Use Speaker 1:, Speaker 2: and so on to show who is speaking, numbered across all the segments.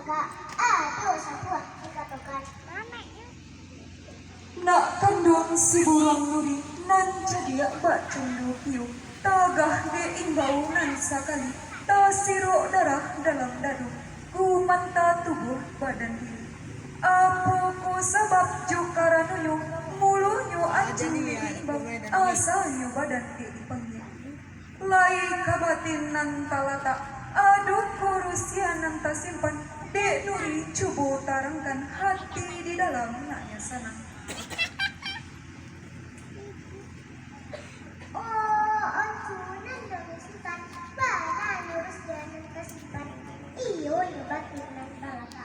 Speaker 1: taga aduh sabuah ikatokan
Speaker 2: Nak kandung si burung nuri nan jadi bacandu piu tagah de imbau nan sakali tasiro darah dalam dadu ku manta tubuh badan diri apa ku sebab jukaranuyo mulunyo anjing de imbau asalnya badan de ipanggil lai kabatin nan talata aduh kurusia nan tasimpan dek nuri cubo tarangkan hati di dalam naknya sanang.
Speaker 1: oh ancunan domesikan bana lurus dan kesimpan iyo nyebatin nan balaka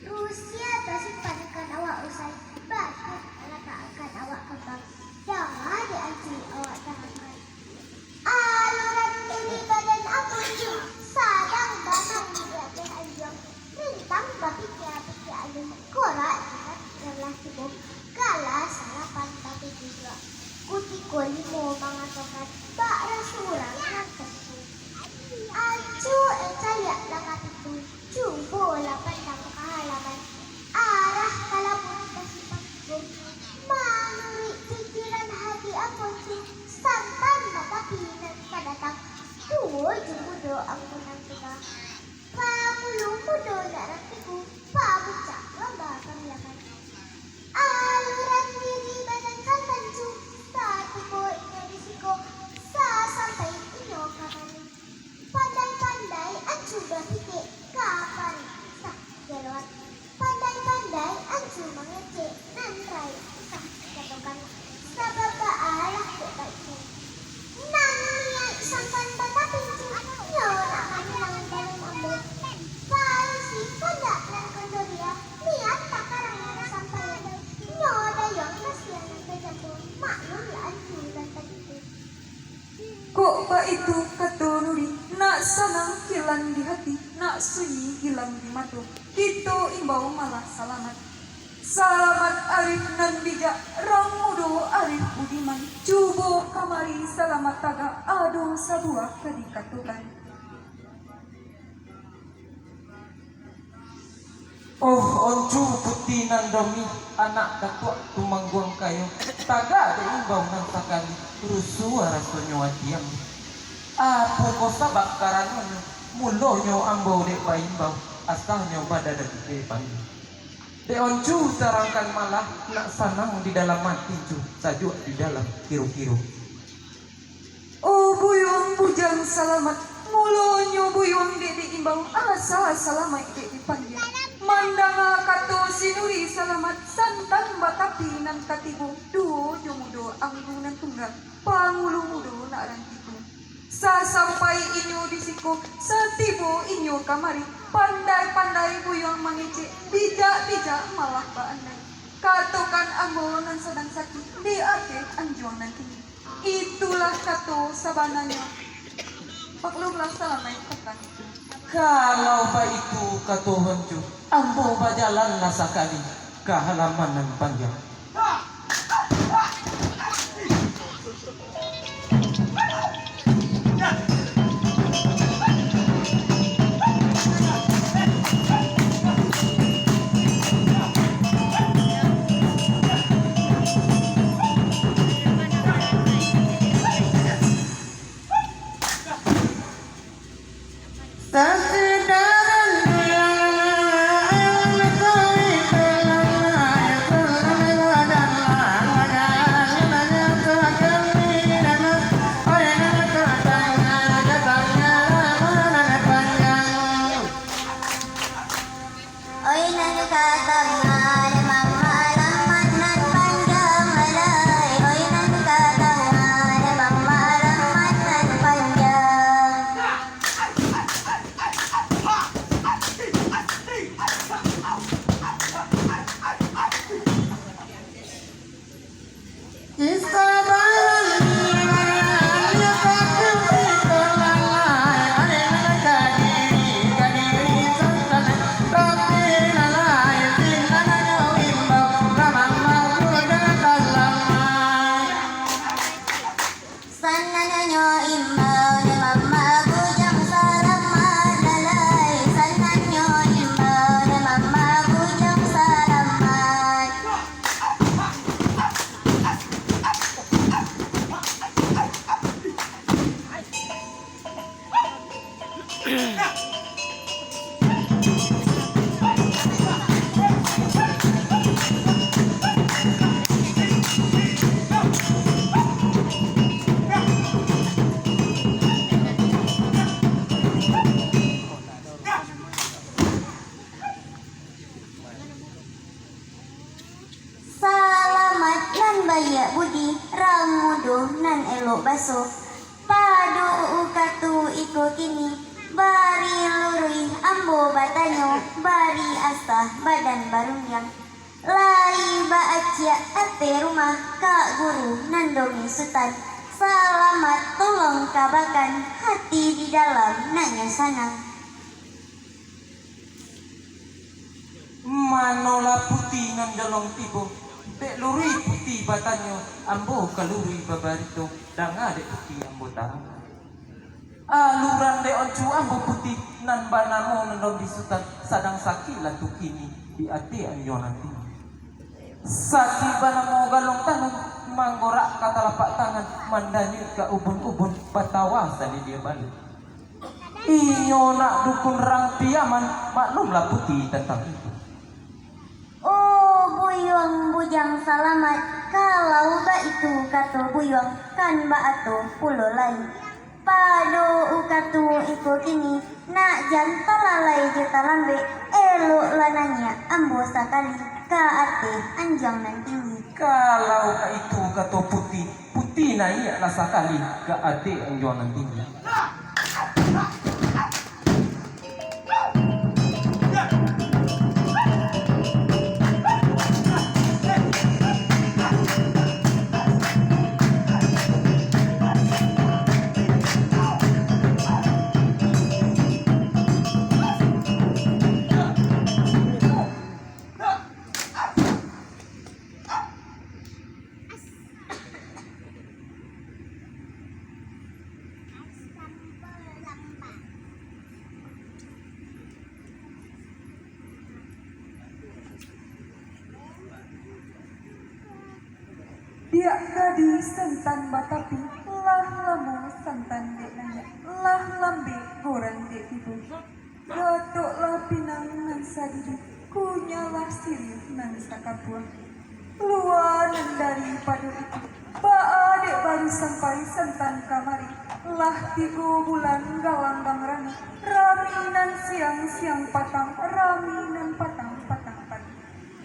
Speaker 1: Rusia tersimpan kan awak usai batin alaka akan awak kembang jangan dianci awak tangan aluran ini badan aku sadang batang di anjong rintang bapiknya pikir alun korak adalah tubuh kala salapan tapi juga kutiko limo mga tokat bak rasurang ng kasu ancu caya lakat itu cubo lapan ng kahalaman arah kalabun kasi pagko manuri pikiran hati ako santan matapinan kadatang tuwo jumudo ang munang tiga pamulong mudo na rantigo pabucak laba kamiyakan aluran diri badan kantanju sa tubo inarisiko sa sampai inyo kamani pandai-pandai anju bahiti kapari sa jalawat pandai-pandai anju mengece nandrai sa katokan sa babaalah kita itu nang niya isang kanda tapinju nyo na kanilang dalam ambo palsi kanda ng kondoria niat takarang na sampayan nyo dayong kasiyan ng kajambo maklum laan julan tagito
Speaker 2: Kok ba itu kato nuri nak sanang hilang di hati nak sunyi hilang di mata kita imbau malah salamat salamat arif nan bijak rang mudo arif budiman cubo kamari salamat taga aduh sabuah kadikatukan
Speaker 3: Oh oncu putih nandomi anak datuk tumangguang kayo taga ada imbau nang sakali rusuh rasonyo adiam apu ko sabak karanonyo mulonyo ambau dek baimbau asalnya pada dari depan de oncu terangkan malah nak sanang di dalam mati ju sajuk di dalam kiru-kiru
Speaker 2: oh buyung bujang salamat mulonyo buyung dek diimbau asa salamat dek dipanggil mandanga kato sinuri salamat santan batapi nan katibo duo jumudo anggunan tunggal pangulu mudo na rantiku sa sampai inyo disiko sa tibo inyo kamari pandai-pandai buyong mangece bijak-bijak malah baandai katokan ambo nan sedang sakit di ate anjuang nanti itulah kato sabananya paklumlah salamay kakan itu
Speaker 3: kalau ba itu katuhan ju ambo ba jalan na sakali ke halaman ng panjang
Speaker 1: kan baya budi rangudo nan elo baso padu ukatu iko kini bari lurui ambo batanyo bari asta badan barungyang lai ba acia ate rumah kak guru nandomi sutan selamat tolong kabakan hati di dalam nanya sanang.
Speaker 3: Manola putih nan dalong tibo dek luri putih batanyo ambo kaluri babarito danga dek putih ambo tarang aluran de oncu ambo putih nan banamo nandom disutan sadang sakila tukini di ati anjo nanti saki banamo galong tanong manggorak kata lapak tangan mandani ka ubun-ubun batawa tadi dia balik inyo nak dukun rang piaman maklumlah putih tentang itu.
Speaker 1: Oh buyong bujang salamat kalau ba itu kato buyong kan ba ato pulo lain pado ukatu iko kini nak jantalalai jetalambe elo lananya ambo sakali ka ate anjang nan tinggi
Speaker 3: Kalau itu kata putih, putih na iya lah sakali ke adik ang jualan tinggi.
Speaker 2: Dia gadi sentan batapi lah lamu sentan dek nanya lah lambe goreng dek ibu gatok lah pinang nan sadiri kunyalah sirih nan sakabuah luanan dari padu itu ba dek baru sampai sentan kamari lah 3 bulan galang bang rani raminan siang patang raminan patang pagi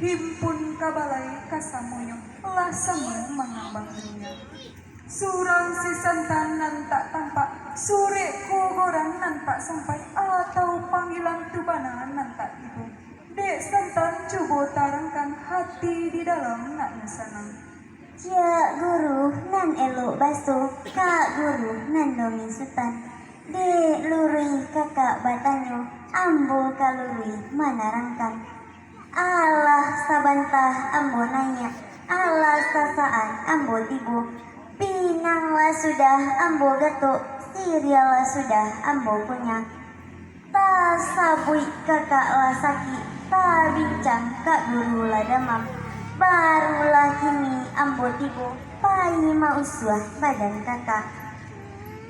Speaker 2: himpun kabalai kasamoyo lah samu mengambang dunia surang si santan nan tak tampak sore kogoran nan tak sampai atau panggilan tubana nan tak ibu dek santan coba tarangkan hati di dalam nak nasanang
Speaker 1: ya guru nan elo baso kak guru nan domi sutan dek lurui kakak batanyo ambo kalurui manarangkan Allah sabantah ambo nanya Allah sasaan ambo tibu pinanglah sudah ambo gato sirialah sudah ambo punya ta sabui kakak lah saki ta bincang kak guru lah damam barulah kini ambo tibu pai mausuah badan kakak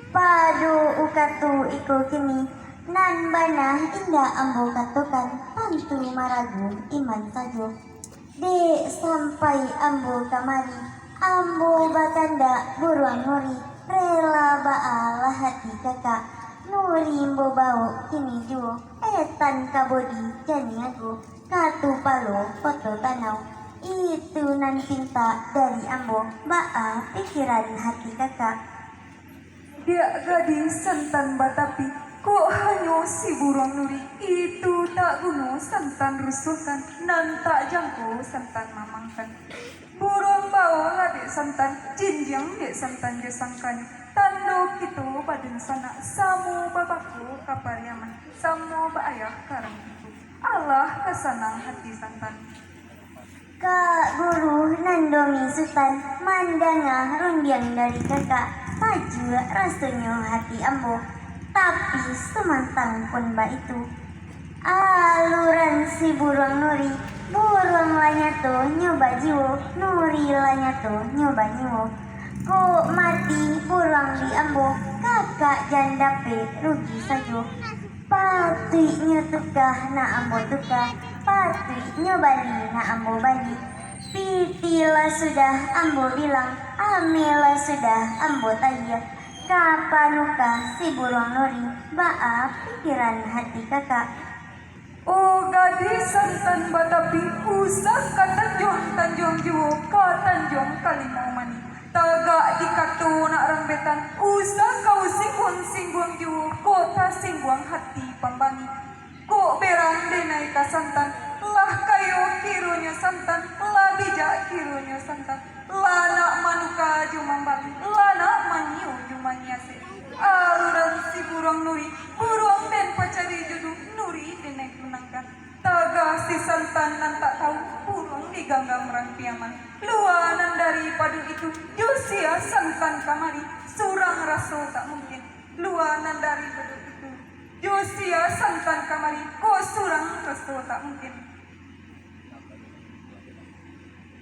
Speaker 1: padu ukatu iko kini nan bana indah ambo katukan pantu maragu iman sajo dek sampai ambo kamari ambo batanda buruan nuri rela baalah hati kakak nuri mbo bau kini juo etan kabodi jani aku katu palo foto tanau itu nan cinta dari ambo baa pikiran hati kakak
Speaker 2: dia gadis santan batapi kok hanya si burung nuri itu tak guna santan rusuhkan nan tak jangkau santan mamangkan burung bawa dek santan jinjang dek santan jasangkan tanduk itu badan sana samu babaku kapariaman samu baayah karang itu Allah kesanang hati santan
Speaker 1: Kak guru nandomi sutan mandanga rundiang dari kakak maju rasanya hati ambo tapi semantang pun mbak itu aluran si burung nuri burung lanyato nyoba jiwo nuri lanyato nyoba nyiwo kok mati burung di ambo kakak jandape rugi sajo patui nyotukah na ambo tukah patui nyobali na ambo bali pitilah sudah ambo bilang amilah sudah ambo tanya kapanukah si burung nuri baa pikiran hati kakak
Speaker 2: oh gadis santan batapi usah ka Tanjung Juwo ka Tanjung Kalimau Mani tagak di katuna rambetan usah kau singguang Juwo kota singguang hati pambangi ko berang denai kasantan lah kayo kirunya santan lah bijak kirunya santan lana manuka jumambali lana manyu jumanyase aluran si burung nuri burung den pacari judu nuri denai kunangkan taga si santan nan tak tahu burung diganggam rangpiaman luanan dari padu itu Josia santan kamari surang raso tak mungkin luanan dari padu itu Josia santan kamari ko surang raso tak mungkin.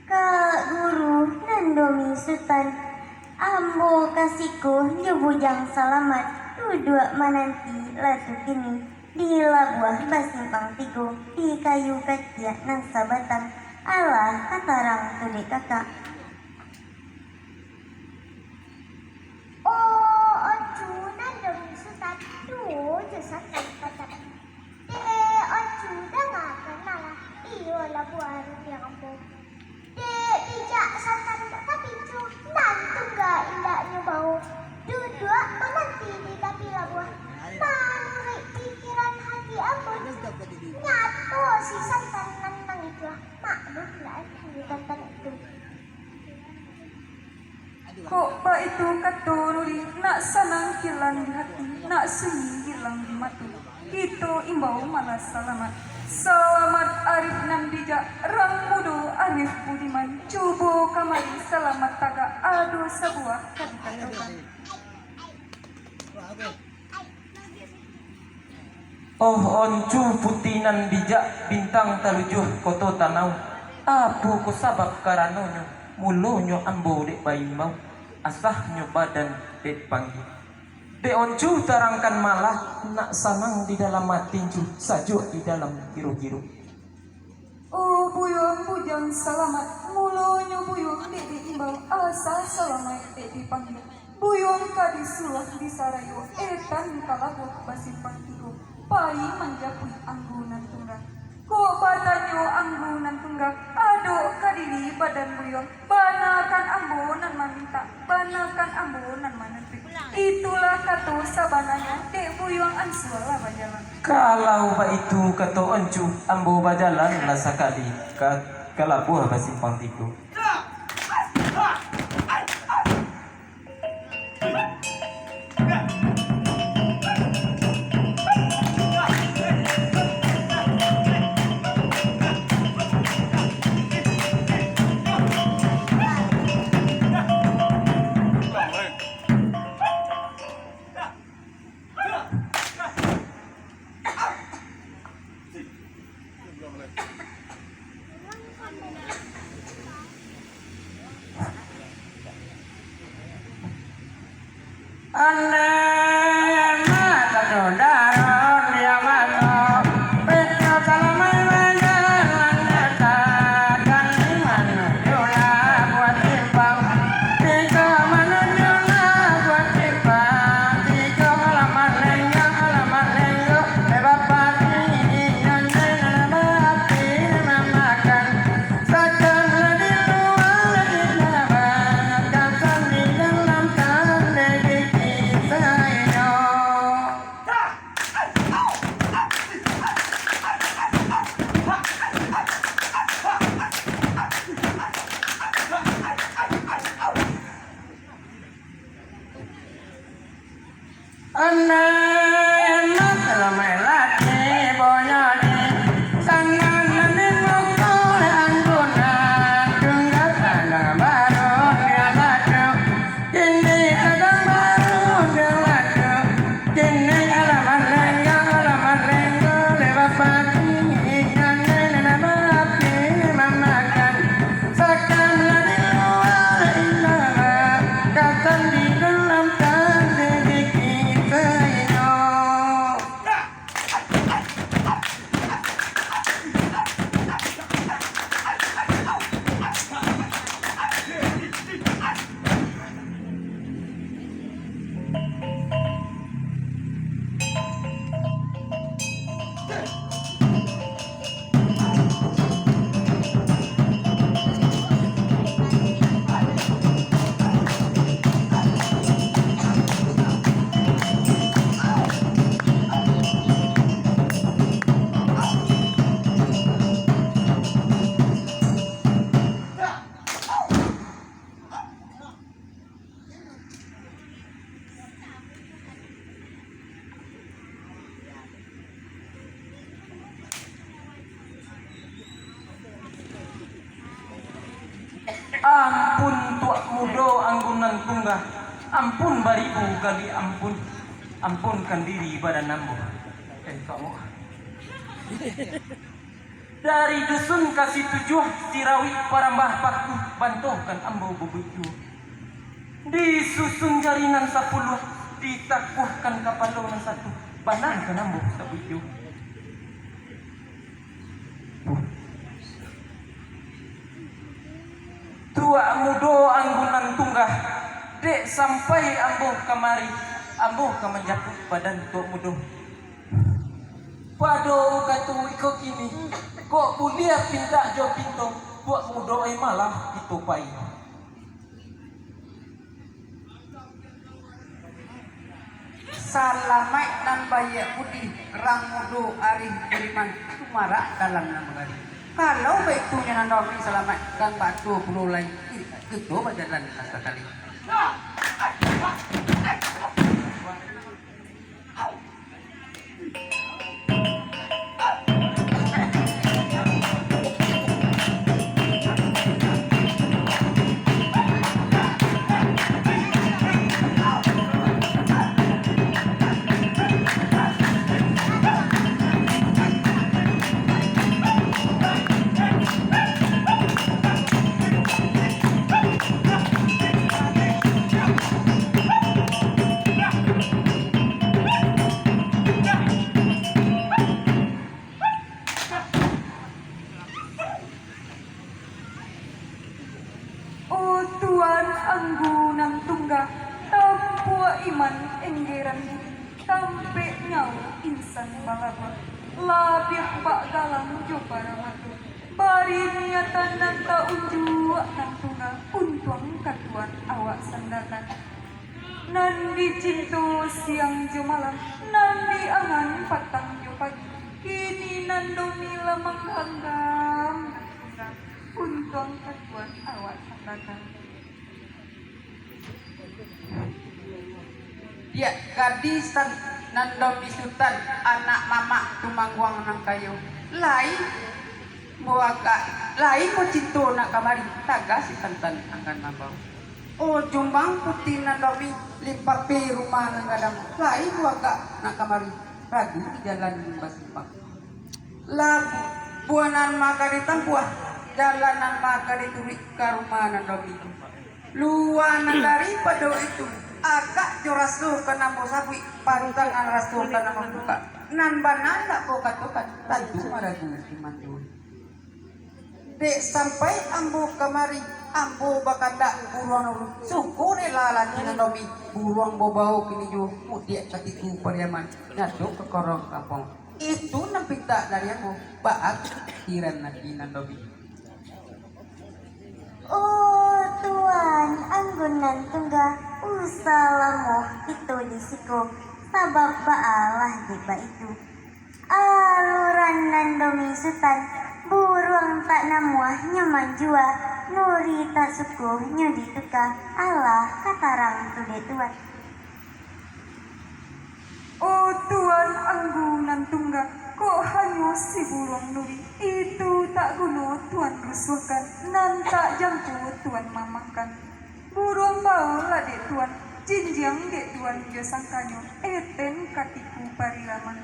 Speaker 1: Kak Guru Nandomi Sultan ambo kasihku nyebujang selamat duduk menanti latu kini di labuah basimpang tigo di kayu kacia nang sabatang Allah katarang tulik kakak. Oh ocu Nandomi Sultan duju santan kata ocu dah gak kenal iyo labuah yang ambo bijak santan tapi cu nantu gak indahnya bau duduk menanti di tepi labuah menurut pikiran hati aku nyatu si santan nantang itu maklum lah si santan itu
Speaker 2: Kok ba itu katururi nak sanang hilang di hati nak sunyi hilang di mata itu imbau malas selamat arif nan bijak rang mudo arif budiman cubo kamari selamat taga adu sebuah kadikatukan.
Speaker 3: Oh oncu putinan bijak bintang talujuh koto tanau apu ko sabab karanonyo mulonyo ambo dek bayi mau asahnya badan dek panggil dek oncu tarangkan malah nak sanang di dalam matinju sajuk di dalam giru-giru.
Speaker 2: Oh buyong bujang selamat mulonyo buyong dek diimbau asa selamat dek dipanggil buyong kadisulah disarayo etan kalabuh basimpang tigo pai menjapui anggunan tunggak ko batanyo anggunan tunggak ado kadiri badan buyong banakan ambunan meminta banakan ambunan menanti itulah kata sabananya dek buyong ansuala bajalan
Speaker 3: Kalau ba itu kato oncu ambo bajalan lah sakali ka kalabuh basimpang tigo. Ampun tuak mudo anggunan tunggah. Ampun baribu kali ampun. Ampunkan diri badan nambu. Kamu. Dari dusun kasih tujuh Sirawi parambah paku bantukan ambo bubuju. Disusun jarinan 10 ditakuhkan kapalongan 1 banangkan ambo sabuju. Tua mudo anggunan tunggah dek sampai ambo kamari ambo kemenjaput badan tua mudo. Pado katu iko kini kok bulia pinta jo pinto buat mudo ai malah ditupai.
Speaker 4: Salamai nan bayak putih rang mudo ari beriman tumara dalam nama gari. Kalau baik tunya nan domi salamai kan batu puluh lain itu bajalan sekali.
Speaker 2: Oh Tuan anggunan tunggah tampua iman enggeran tampe nyau insan balaba labih bak galang jo paramatu bari niatan nan ta unju nan tunggah untuang katuan awak sandakan nan dicintu siang jo malam nan diangan patang jo pagi kini nan domi lamang hanggam untuang katuan awak sandakan.
Speaker 4: Ya gadis tan nandom isutan anak mama tumangguang nang kayu lain buaga lain mo cinto nak kamari taga si tantan angkan mabau oh jumbang putih nandomi limpapi rumah nang gadang lain buaga nak kamari ragu di jalan basipak lagu buanan maka ditampuah jalanan maka diturik ke rumah nandomi luanan daripada itu agak jo rasul kana mo sabi pantang ang rasul kana mo buka nan banana ko katukan tantu maragu mandu de sampai ambo kamari ambo bakanda buruan suku ne lalan nanomi buruang bobau kini jo mudia katiku pariaman ngaduk ke korong kampung itu nampita dari aku baat kiran naki nanomi.
Speaker 1: Oh Tuan anggunan tunggah usalamu itu disiko sabab baalah diba itu aluran nandomi sutan buruang tak namuah nyaman jua nuri tak suku nyudi tuka Allah katarang tude tuan.
Speaker 2: Oh Tuan anggunan tunggah kok hanya si burung nuri itu tak guna Tuan rusuhkan nan tak jangkut Tuan mamakan burung bau lah dek Tuan jinjang dek Tuan jo sangkanyo eten katiku parilaman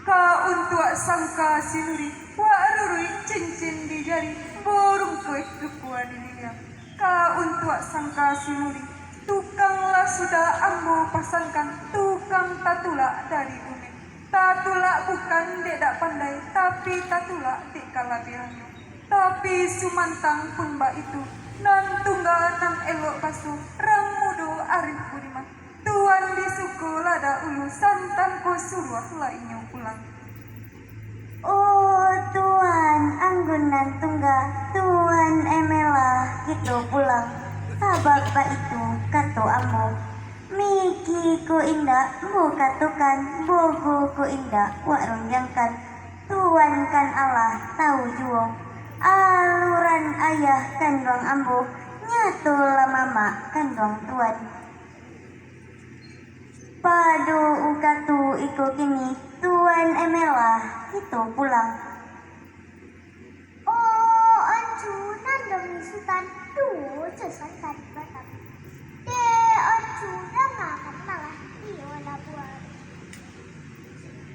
Speaker 2: ka untuk sangka si nuri wa rurui cincin di jari burung kue kepua di liang ka untuk sangka si nuri tukanglah sudah ambo pasangkan tukang tatula dari bumi tatula bukan dek dak pandai tapi tatula dek kalabirannya tapi sumantang pun mbak itu nan tunggal nan elok pasu ramudo arif budiman Tuan di suku lada ulu santan ko suruh lainnya pulang.
Speaker 1: Oh Tuan anggunan tunggah Tuan emelah gitu pulang sabab ba itu kato amo miki ko indah mo katukan bogo ko indah warung jangkan Tuan kan Allah tahu juong aluran ayah kandong ambo nyatu mama kandong Tuan padu ukatu iko kini Tuan emelah itu pulang. Oh anjunan demi sultan Tuan santan batam. De ocu dangakan malah iyo labuan.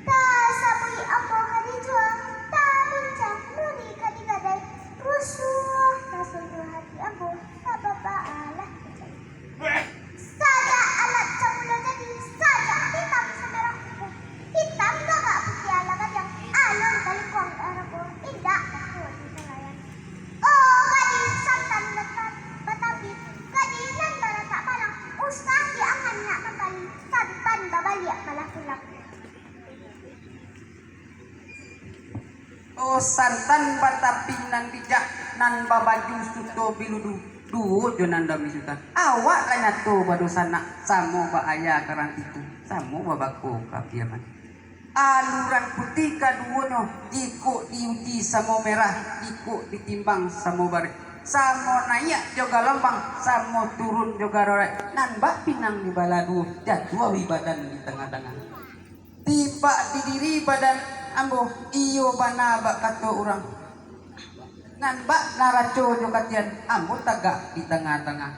Speaker 1: Ta sabui ambo kadijuang, ta bincang nuri kadigadai. Rusuh ta sunyu hati ambo, ta babaalah kecai. Saja alat camula jadi, saja hitam semerah kuku. Hitam gagak putih ala kajang, alon kalikuang arabo, indah takut di nelayan. Oh gadis santan lekat batapi, gadinan barata malang, usah diangan nak kembali, santan babaliak malah pulang.
Speaker 4: Oh santan batapi nan bijak nan babaju suto biludu duo jonan dami sultan awak lain tu badu sana samo ba ayah karang itu samo babako kapiaman aluran putih kaduo no iko diuji samo merah iko ditimbang samo bare samo naik juga lambang samo turun juga rorek nan bak pinang di baladu jatuh badan di tengah-tengah tiba di diri badan ambo iyo bana bak kato orang nan bak naraco jo katian ambo tagak di tengah-tengah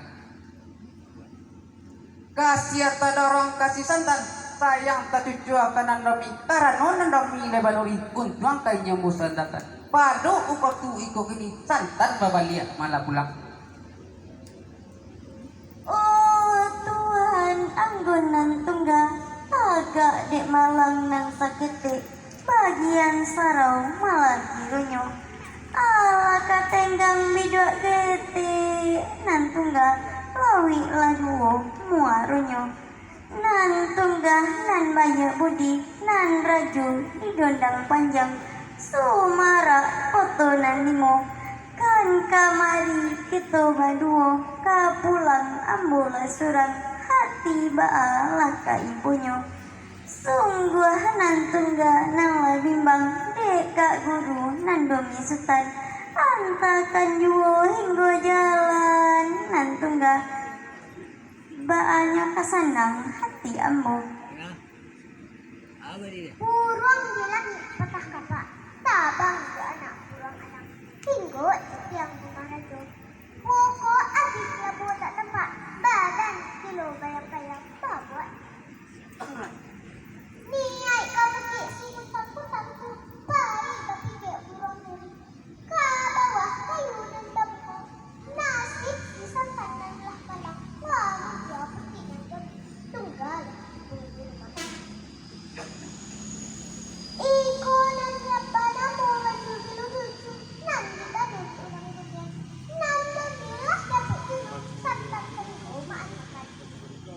Speaker 4: kasih dorong kasih santan sayang tatuju akan nandomi karano nandomi lebanori untuang kay nyambo sandatan pado ukotu iko gini santan babalia malah pulang.
Speaker 1: Oh Tuhan anggunan tunggal agak dek malang nang sakete bagian sarau malah kirunyo ala katenggang bidok gete nan tunggal lawi laduo muarunyo nan tunggal nan banyak budi nan raju di dondang panjang sumara foto nan limo kan kamari kita baduo kapulang ambola surang hati baalah ka ibunya sungguh nan tunggal nang labimbang deka guru nan domi sutan antakan juo hingga jalan nan tunggal baanya kasandang hati ambo burung di langit patah kata tabang ke anak burung anak hingga yang bunga rajo pokok adik labu tak tempat badan kilo bayang-bayang babuat niai kau pekik si hutang-hutangku baik tapi kek burung duri ke bawah kayu dan dampu nasib si santan dan lah malang lalu dia pekik dan demi tunggal bulu mata iko nan siapa namo baju bilu-bilu nan kita duduk ulang dunia nan memilah dapat dulu santan terigu maafkan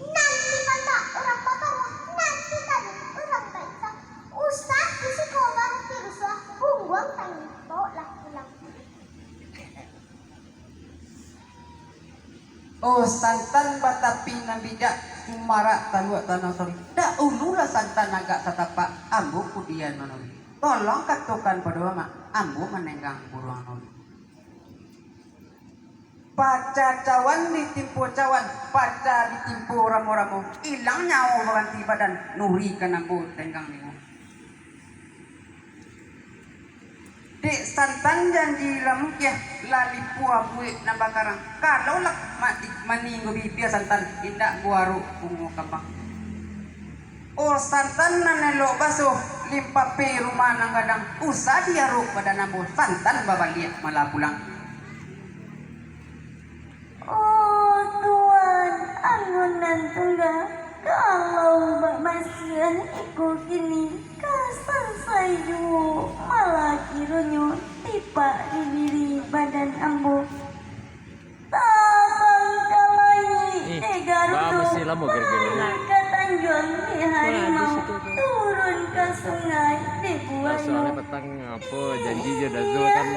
Speaker 1: nan dipantak orang pakarwah nan kita duduk orang baiksak usah di sekolah tiruslah buang tangi bawa pulang.
Speaker 4: Oh santan batapi nan bijak sumara talua tanah sori dak ululah santan agak satapak ambo kudian manoli tolong katokan pada mama ambo menenggang buruang noli paca cawan ditimpu cawan paca ditimpu ramo-ramo ilang nyawa berganti badan nuri kan ambo tenggang nimu dek santan janji lamuk ya lali pua buik nambah karang kalau lak mati maninggo bibia santan indak guaru bungo kabang oh santan nanelo baso limpa pe rumah nang gadang usah diaru pada nabo santan babalia malah pulang.
Speaker 1: Oh Tuhan anggunan tunggal kalau mbak masian ikut kini kasan sayu malah kirunyo tiba di diri badan ambo tabang kalai garudo ke tanjung di harimau turun ke sungai di buayo
Speaker 5: soalnya petang apa janji je dah zul kan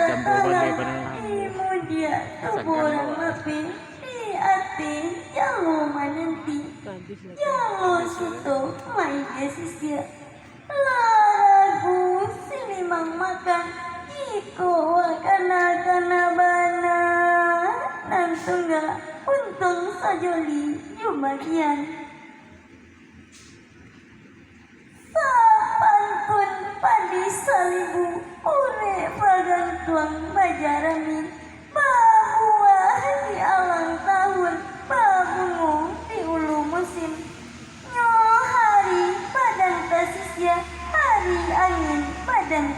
Speaker 5: jam 12 ni penang
Speaker 1: dia kebulan mapi di hati jalo manenti jalo suto mai gesisya lagu sini mang makan iko kana bana nan tunggal untung sajoli jumagian sapantun padi salibu ure bagang tuang bajaramin babuah di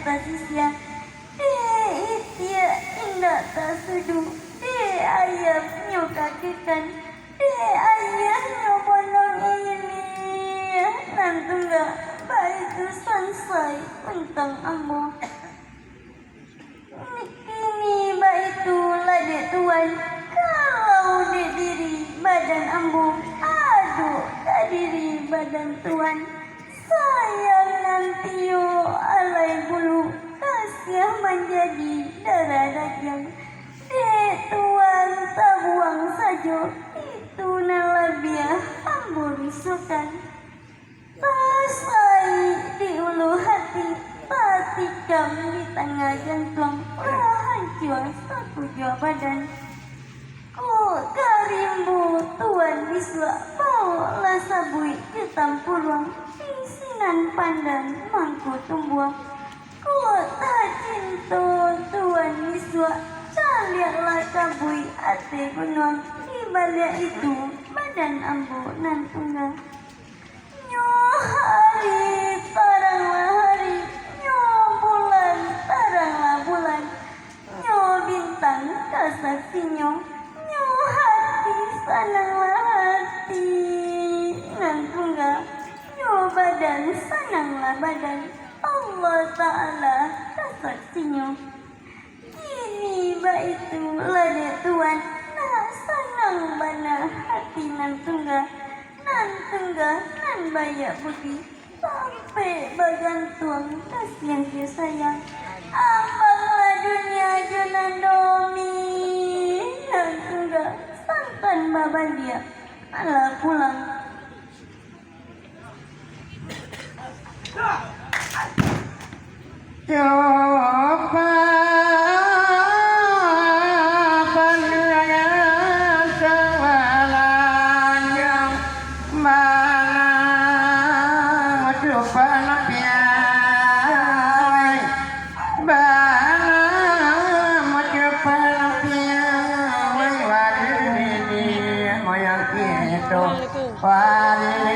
Speaker 1: tasisya. Itia indah tasudu. Ayam nyokakikan. Ayah nyobonong ini. Nanti enggak baik itu selesai tentang ambo. Ini baik itu lade tuan. Kalau di diri badan ambo, aduh diri badan tuan. Sayang nanti yo alai bulu kasih menjadi darah daging. Tuan tabuang saja itu nalabiah ambo risukan. Pasai di ulu hati, patikam di tengah jantung, hancur satu jua badan. Ku karimbu tuan biswa, bawa sabui hitam purung, isinan pandan mangku tumbuh. Ku tak cinta tuan biswa, caliaklah sabui ate gunung, di balik itu badan ambu nan tunggal. Nyo hari, taranglah hari. Nyo bulan, taranglah bulan. Nyo bintang, kasaksinya. Nyo hati, sananglah hati. Nan tunggal. Nyo badan, sananglah badan. Allah Ta'ala, kasaksinya. Kini baitu lade tuan. Nah sanang bana hati nan tunggal. Nan tengah, nan banyak budi sampai bergantung kasihan dia sayang. Ambanglah dunia junan domi. Nan tengah, santan baban dia malah pulang.
Speaker 4: Coba pandangan sewalan yang mana coba napiai mana coba napiai wadi moyang itu wadi